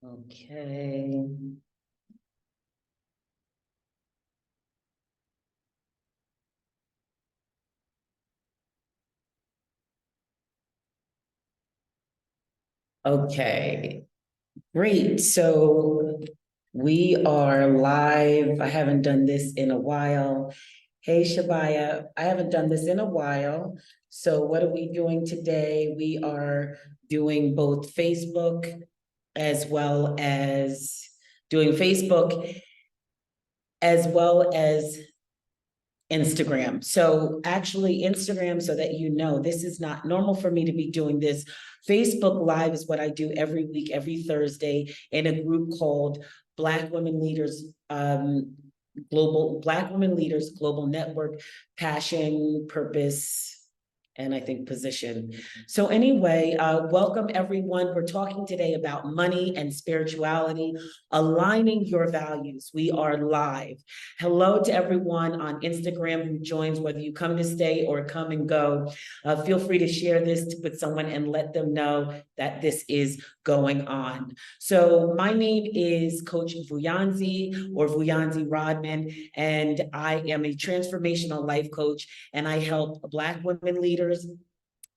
Okay. Okay, great. So we are live. I haven't done this in a while. Hey, Shabaya, I haven't done this in a while. So what are we doing today? We are doing both Facebook as well as doing Facebook as well as Instagram. So actually Instagram, so that you know, this is not normal for me to be doing this. Facebook Live is what I do every week, every Thursday in a group called Black Women Leaders, Black Women Leaders Global Network, Passion, Purpose, and I think position. So anyway, welcome everyone. We're talking today about money and spirituality, aligning your values. We are live. Hello to everyone on Instagram who joins, whether you come to stay or come and go. Feel free to share this with someone and let them know that this is going on. So my name is Coach Vuyanzi or Vuyanzi Rodman, and I am a transformational life coach, and I help Black women leaders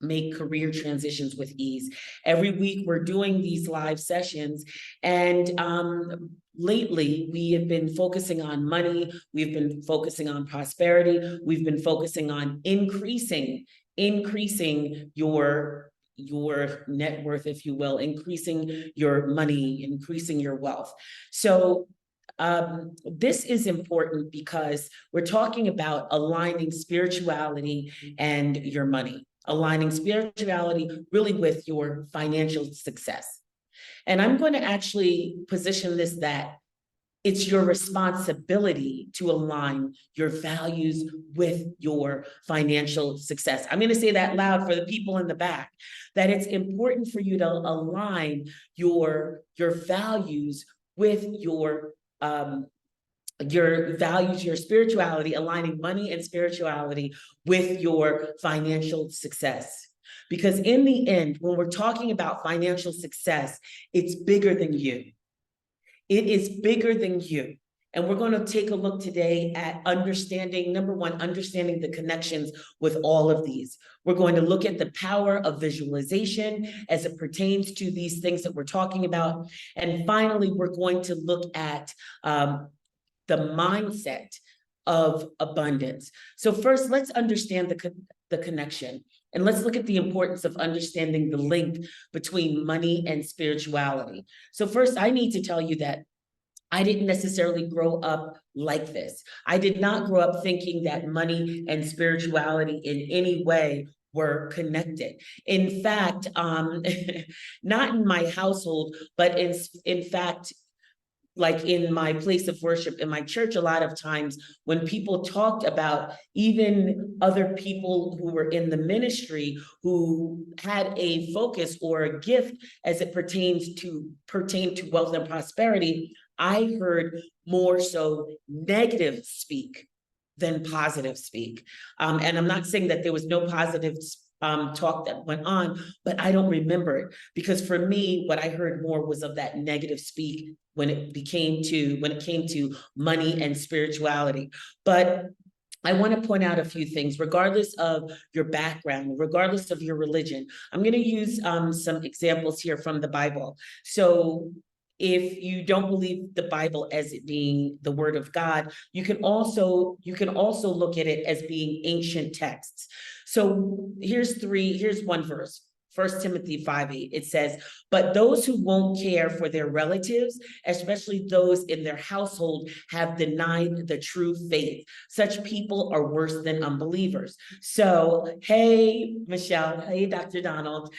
make career transitions with ease. Every week we're doing these live sessions, and lately we have been focusing on money, we've been focusing on prosperity, we've been focusing on increasing your net worth, if you will, increasing your money, increasing your wealth. So this is important because we're talking about aligning spirituality and your money, aligning spirituality really with your financial success. And I'm going to actually position this that it's your responsibility to align your values with your financial success. I'm going to say that loud for the people in the back, that it's important for you to align your values with your values, your spirituality, aligning money and spirituality with your financial success. Because in the end, when we're talking about financial success, it's bigger than you. It is bigger than you. And we're going to take a look today at understanding, number one, understanding the connections with all of these. We're going to look at the power of visualization as it pertains to these things that we're talking about. And finally, we're going to look at the mindset of abundance. So first, let's understand the connection. And let's look at the importance of understanding the link between money and spirituality. So first, I need to tell you that I didn't necessarily grow up like this. I did not grow up thinking that money and spirituality in any way were connected. In fact, not in my household, but in fact, like in my place of worship in my church, a lot of times when people talked about even other people who were in the ministry who had a focus or a gift as it pertains to wealth and prosperity, I heard more so negative speak than positive speak. And I'm not saying that there was no positive talk that went on, but I don't remember it, because for me, what I heard more was of that negative speak when it came to money and spirituality. But I want to point out a few things, regardless of your background, regardless of your religion. I'm going to use some examples here from the Bible. So if you don't believe the Bible as it being the word of God, you can also look at it as being ancient texts. So here's one verse. 1 Timothy 5:8, it says, but those who won't care for their relatives, especially those in their household, have denied the true faith. Such people are worse than unbelievers. So, hey, Michelle, hey, Dr. Donald.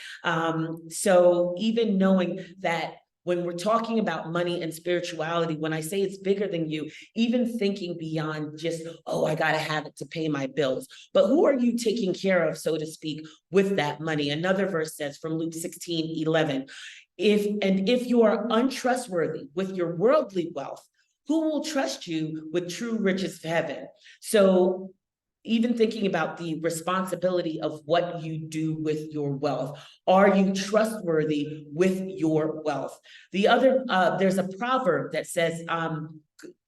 So even knowing that when we're talking about money and spirituality, when I say it's bigger than you, even thinking beyond just, oh, I got to have it to pay my bills. But who are you taking care of, so to speak, with that money? Another verse says from Luke 16:11, if you are untrustworthy with your worldly wealth, who will trust you with true riches of heaven? So even thinking about the responsibility of what you do with your wealth. Are you trustworthy with your wealth? The other, there's a proverb that says,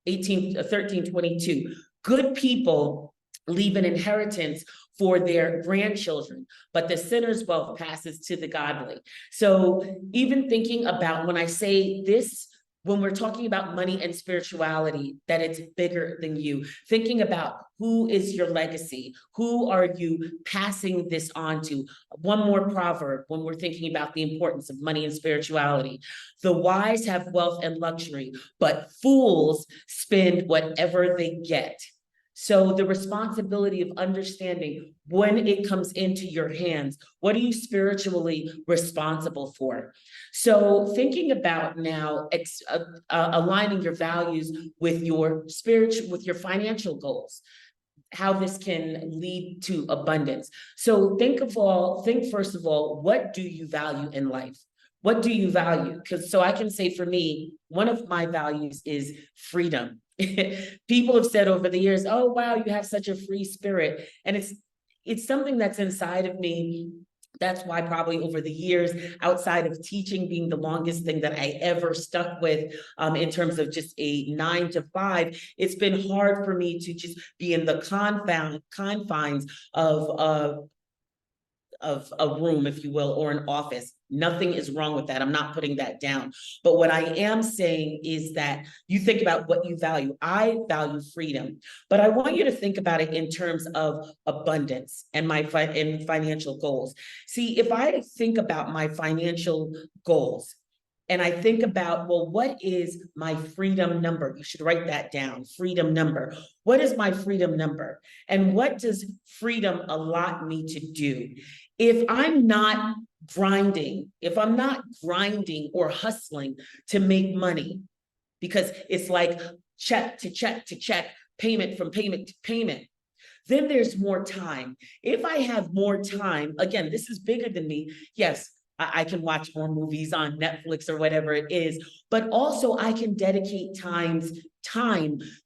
13:22, good people leave an inheritance for their grandchildren, but the sinner's wealth passes to the godly. So even thinking about when I say this, when we're talking about money and spirituality, that it's bigger than you, thinking about who is your legacy, who are you passing this on to? One more proverb when we're thinking about the importance of money and spirituality. The wise have wealth and luxury, but fools spend whatever they get. So the responsibility of understanding when it comes into your hands, what are you spiritually responsible for? So thinking about now aligning your values with your with your financial goals, how this can lead to abundance. So think first of all, what do you value in life? What do you value? Because so I can say for me, one of my values is freedom. People have said over the years, oh, wow, you have such a free spirit. And it's something that's inside of me. That's why probably over the years, outside of teaching being the longest thing that I ever stuck with, in terms of just a 9 to 5, it's been hard for me to just be in the confines of a room, if you will, or an office. Nothing is wrong with that. I'm not putting that down. But what I am saying is that you think about what you value. I value freedom, but I want you to think about it in terms of abundance and my financial goals. See, if I think about my financial goals, and I think about, well, what is my freedom number? You should write that down, freedom number. What is my freedom number? And what does freedom allot me to do? If I'm not grinding, or hustling to make money, because it's like check to check to check, payment from payment to payment, then there's more time. If I have more time, again, this is bigger than me. Yes, I can watch more movies on Netflix or whatever it is, but also I can dedicate time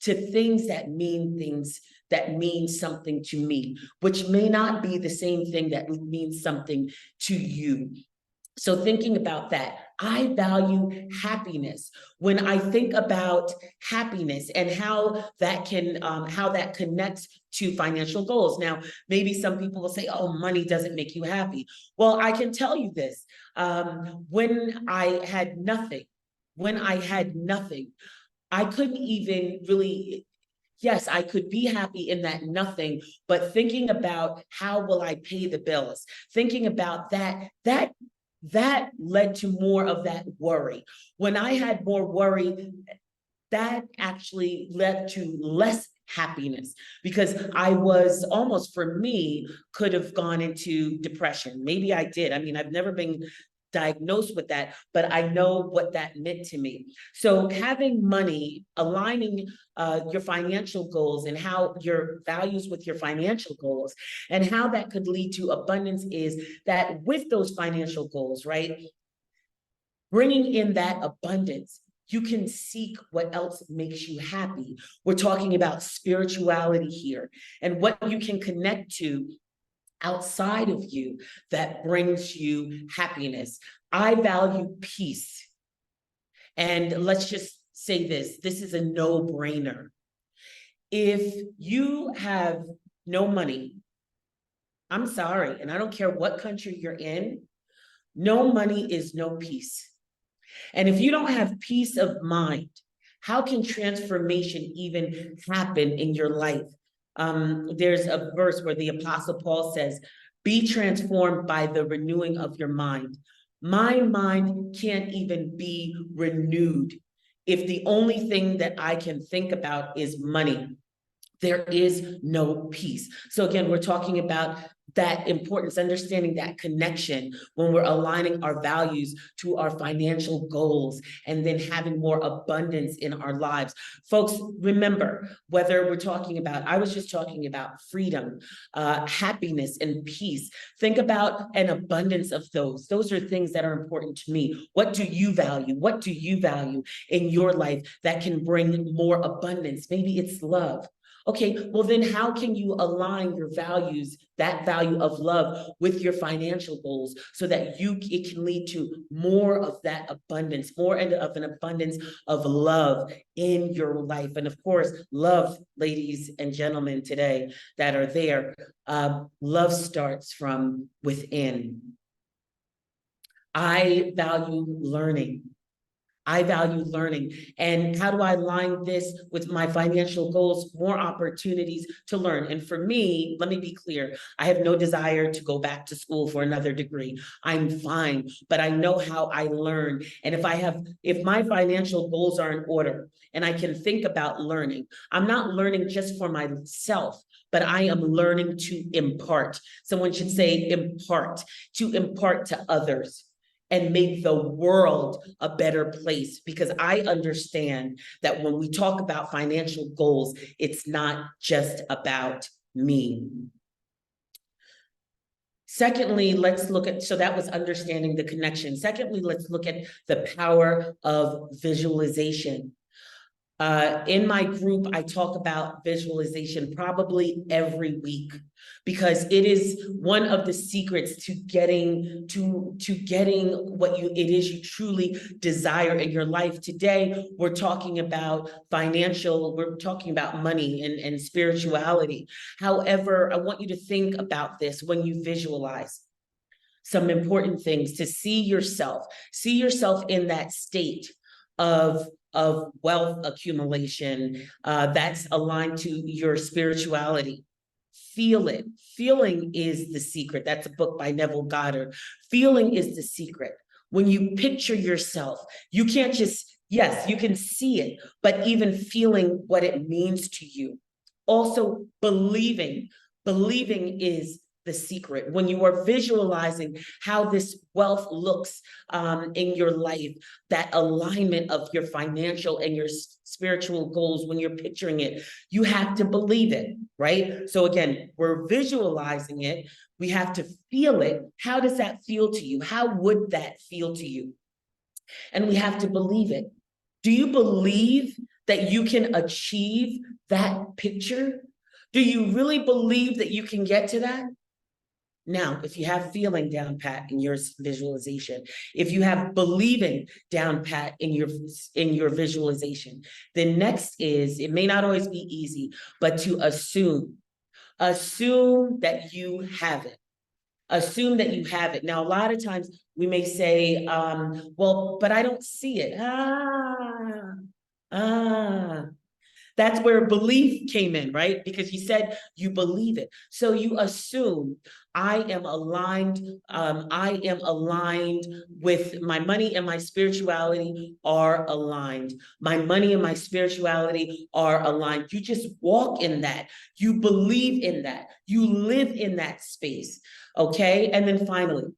to things that mean something to me, which may not be the same thing that means something to you. So thinking about that, I value happiness. When I think about happiness and how that connects to financial goals. Now, maybe some people will say, oh, money doesn't make you happy. Well, I can tell you this, when I had nothing, I couldn't even really, yes, I could be happy in that nothing, but thinking about how will I pay the bills, thinking about that led to more of that worry. When I had more worry, that actually led to less happiness, because I was almost, for me, could have gone into depression. Maybe I did. I mean, I've never been diagnosed with that, but I know what that meant to me. So having money, aligning your financial goals and how your values with your financial goals and how that could lead to abundance is that with those financial goals, right? Bringing in that abundance, you can seek what else makes you happy. We're talking about spirituality here and what you can connect to outside of you that brings you happiness. I value peace. And let's just say this is a no-brainer. If you have no money, I'm sorry, and I don't care what country you're in, no money is no peace. And if you don't have peace of mind, how can transformation even happen in your life? There's a verse where the Apostle Paul says, be transformed by the renewing of your mind. My mind can't even be renewed if the only thing that I can think about is money. There is no peace. So again, we're talking about that importance, understanding that connection when we're aligning our values to our financial goals and then having more abundance in our lives. Folks, remember, whether we're talking about, I was just talking about freedom, happiness, and peace. Think about an abundance of those. Those are things that are important to me. What do you value? What do you value in your life that can bring more abundance? Maybe it's love. Okay, well then how can you align your values, that value of love, with your financial goals so that it can lead to more of that abundance, more of an abundance of love in your life. And of course, love, ladies and gentlemen today that are there, love starts from within. I value learning. And how do I align this with my financial goals? More opportunities to learn. And for me, let me be clear, I have no desire to go back to school for another degree. I'm fine, but I know how I learn. And if my financial goals are in order and I can think about learning, I'm not learning just for myself, but I am learning to impart. Someone should say impart, to impart to others and make the world a better place. Because I understand that when we talk about financial goals, it's not just about me. Secondly, let's look at, so that was understanding the connection. Secondly, let's look at the power of visualization. In my group, I talk about visualization probably every week because it is one of the secrets to getting what it is you truly desire in your life. Today, we're talking about we're talking about money and spirituality. However, I want you to think about this when you visualize. Some important things to see yourself in that state of wealth accumulation that's aligned to your spirituality. Feel it. Feeling is the secret. That's a book by Neville Goddard. Feeling is the secret. When you picture yourself, you can't just, yes, you can see it, but even feeling what it means to you. Also, believing is the secret. When you are visualizing how this wealth looks in your life, that alignment of your financial and your spiritual goals, when you're picturing it, you have to believe it, right? So again, we're visualizing it. We have to feel it. How does that feel to you? How would that feel to you? And we have to believe it. Do you believe that you can achieve that picture? Do you really believe that you can get to that? Now, if you have feeling down pat in your visualization, if you have believing down pat in your visualization, then next is, it may not always be easy, but to assume that you have it. Assume that you have it. Now, a lot of times we may say, well, but I don't see it. That's where belief came in, right? Because you said you believe it. So you assume I am aligned with my money, and my spirituality are aligned. My money and my spirituality are aligned. You just walk in that. You believe in that. You live in that space. Okay. And then finally,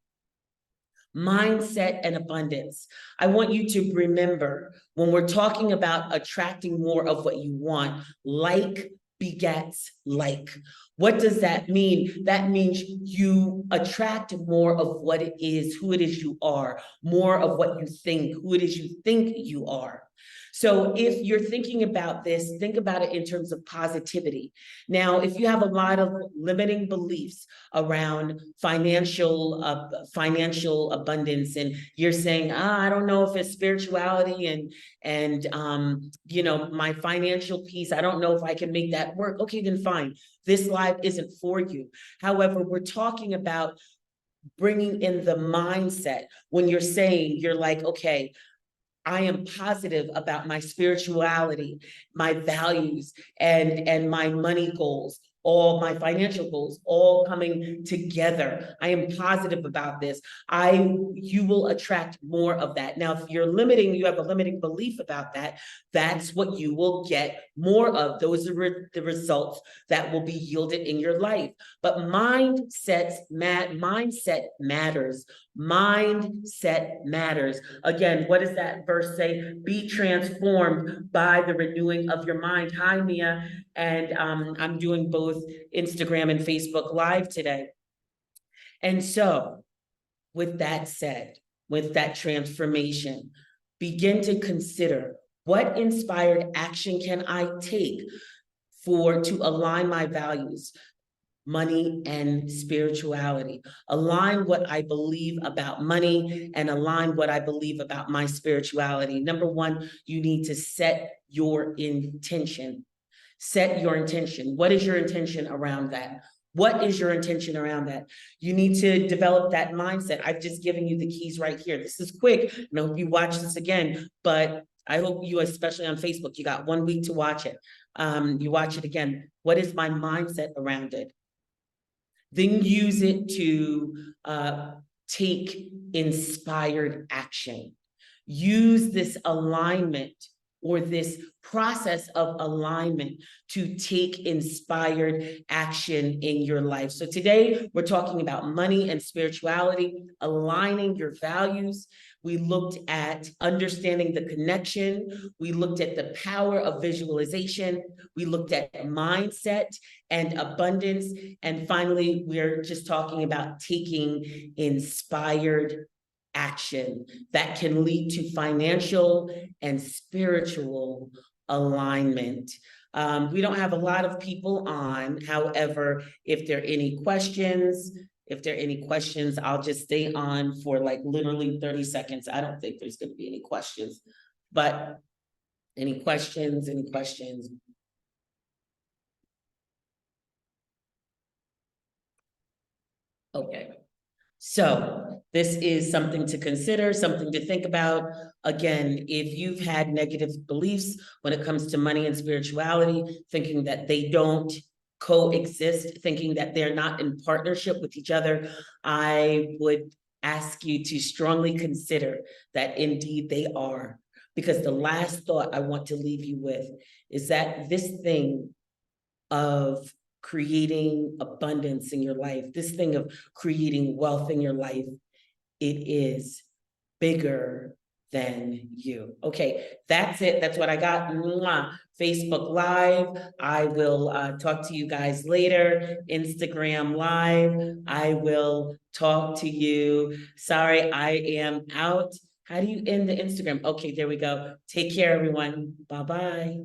mindset and abundance. I want you to remember, when we're talking about attracting more of what you want, like begets like. What does that mean? That means you attract more of what it is, who it is you are, more of what you think, who it is you think you are. So if you're thinking about this, think about it in terms of positivity. Now, if you have a lot of limiting beliefs around financial abundance, and you're saying, I don't know if it's spirituality and my financial piece, I don't know if I can make that work. Okay, then fine. This live isn't for you. However, we're talking about bringing in the mindset. When you're saying, you're like, okay, I am positive about my spirituality, my values, and my money goals, all my financial goals, all coming together. I am positive about this. You will attract more of that. Now, if you have a limiting belief about that, that's what you will get more of. Those are the results that will be yielded in your life. But mindset matters. Mindset matters. Again, what does that verse say? Be transformed by the renewing of your mind. Hi, Mia. And I'm doing both Instagram and Facebook Live today. And so, with that said, with that transformation, begin to consider, what inspired action can I take to align my values, money and spirituality, align what I believe about money and align what I believe about my spirituality. Number one, you need to set your intention. Set your intention. What is your intention around that? What is your intention around that? You need to develop that mindset. I've just given you the keys right here. This is quick. I hope you watch this again, but I hope you, especially on Facebook, you got 1 week to watch it. You watch it again. What is my mindset around it? Then use it to take inspired action. Use this alignment or this process of alignment to take inspired action in your life. So today we're talking about money and spirituality, aligning your values. We looked at understanding the connection. We looked at the power of visualization. We looked at mindset and abundance. And finally, we're just talking about taking inspired action that can lead to financial and spiritual alignment. We don't have a lot of people on. However, if there are any questions, I'll just stay on for like literally 30 seconds. I don't think there's going to be any questions, but any questions? Okay. So this is something to consider, something to think about. Again, if you've had negative beliefs when it comes to money and spirituality, thinking that they don't coexist, thinking that they're not in partnership with each other, I would ask you to strongly consider that indeed they are. Because the last thought I want to leave you with is that this thing of creating abundance in your life, this thing of creating wealth in your life, it is bigger than you. Okay, that's it. That's what I got. Mwah. Facebook Live. I will talk to you guys later. Instagram Live. I will talk to you. Sorry, I am out. How do you end the Instagram? Okay, there we go. Take care, everyone. Bye-bye.